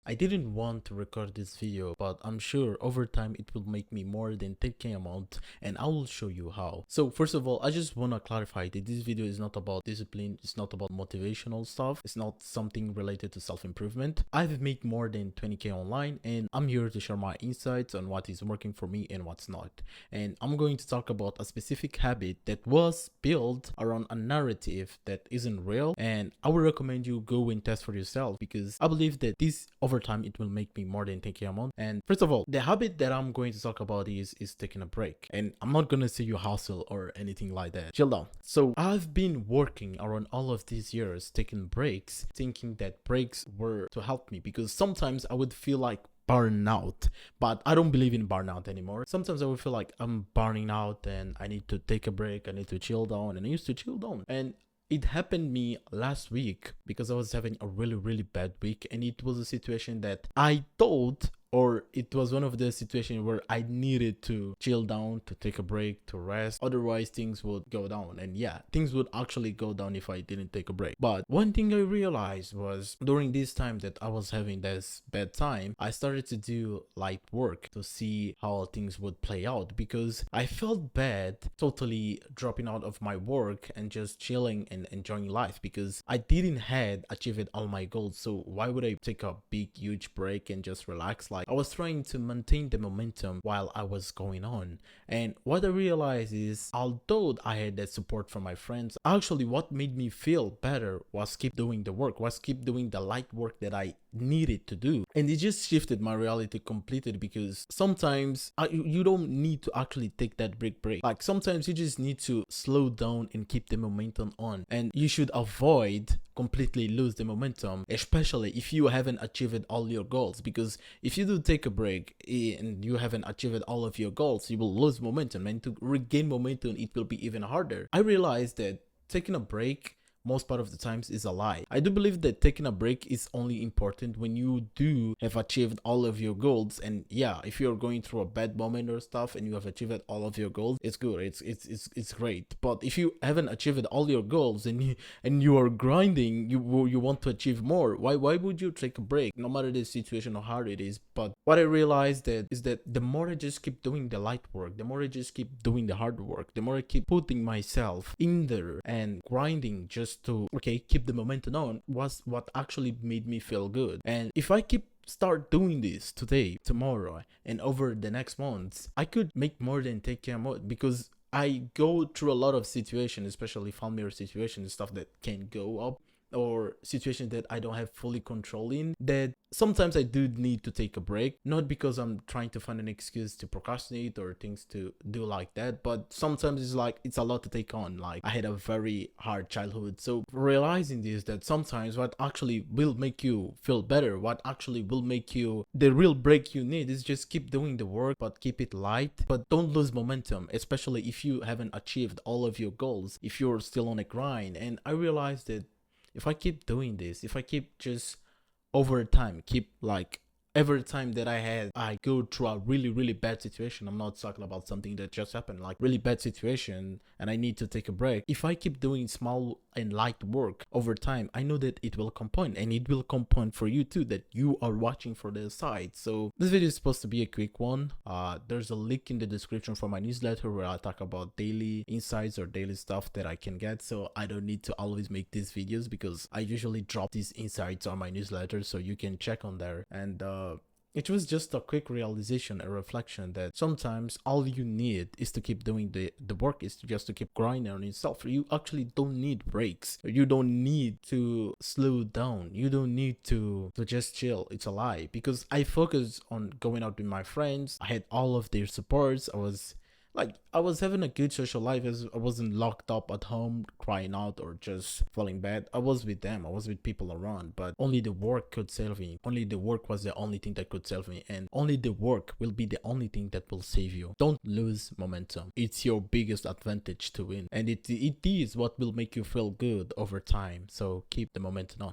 I didn't want to record this video, but I'm sure over time it will make me more than 10k a month, and I will show you how. So first of all, I just want to clarify that this video is not about discipline, it's not about motivational stuff, it's not something related to self-improvement. I've made more than 20k online, and I'm here to share my insights on what is working for me and what's not. And I'm going to talk about a specific habit that was built around a narrative that isn't real, and I would recommend you go and test for yourself, because I believe that this over time it will make me more than 10k a month. And first of all, the habit that I'm going to talk about is taking a break, and I'm not gonna say you hustle or anything like that. Chill down. So I've been working around all of these years taking breaks, thinking that breaks were to help me, because sometimes I would feel like burnout, but I don't believe in burnout anymore. Sometimes I would feel like I'm burning out and I need to take a break, I need to chill down, and I used to chill down. And it happened me last week because I was having a really bad week, and it was a situation that I thought, or it was one of the situations where I needed to chill down, to take a break, to rest. Otherwise things would go down, and yeah, things would actually go down if I didn't take a break. But one thing I realized was during this time that I was having this bad time, I started to do light work to see how things would play out, because I felt bad totally dropping out of my work and just chilling and enjoying life, because I didn't had achieved all my goals. So why would I take a big huge break and just relax? Like, I was trying to maintain the momentum while I was going on. And what I realized is, although I had that support from my friends, actually what made me feel better was keep doing the work, was keep doing the light work that I needed to do. And it just shifted my reality completely, because sometimes you don't need to actually take that break. Like, sometimes you just need to slow down and keep the momentum on, and you should avoid completely lose the momentum, especially if you haven't achieved all your goals. Because if you do take a break and you haven't achieved all of your goals, you will lose momentum, and to regain momentum it will be even harder. I realized that taking a break most part of the times is a lie. I do believe that taking a break is only important when you do have achieved all of your goals. And yeah, if you're going through a bad moment or stuff and you have achieved all of your goals, it's good, it's great. But if you haven't achieved all your goals and you are grinding, you want to achieve more, why would you take a break, no matter the situation or hard it is? But what I realized that is that the more I just keep doing the light work, the more I just keep doing the hard work, the more I keep putting myself in there and grinding just to keep the momentum on, was what actually made me feel good. And if I start doing this today, tomorrow, and over the next months, I could make more than 10k a month, because I go through a lot of situations, especially familiar situations, stuff that can go up, or situations that I don't have fully control in, that sometimes I do need to take a break. Not because I'm trying to find an excuse to procrastinate or things to do like that, but sometimes it's like it's a lot to take on. Like, I had a very hard childhood, so realizing this, that sometimes what actually will make you feel better, what actually will make you the real break you need, is just keep doing the work, but keep it light, but don't lose momentum, especially if you haven't achieved all of your goals, if you're still on a grind. And I realized that if I keep doing this, if I keep just over time, keep like every time that I go through a really bad situation, I'm not talking about something that just happened, like really bad situation and I need to take a break. If I keep doing small and light work over time, I know that it will compound, and it will compound for you too, that you are watching for the side. So this video is supposed to be a quick one. There's a link in the description for my newsletter where I talk about daily insights or daily stuff that I can get, so I don't need to always make these videos, because I usually drop these insights on my newsletter, so you can check on there. And it was just a quick realization, a reflection, that sometimes all you need is to keep doing the work, is just to keep grinding on yourself. You actually don't need breaks. You don't need to slow down. You don't need to just chill. It's a lie, because I focused on going out with my friends. I had all of their supports. I was having a good social life, as I wasn't locked up at home crying out or just feeling bad. I was with them, I was with people around, but only the work could save me. Only the work was the only thing that could save me, and only the work will be the only thing that will save you. Don't lose momentum. It's your biggest advantage to win, and it is what will make you feel good over time. So keep the momentum on.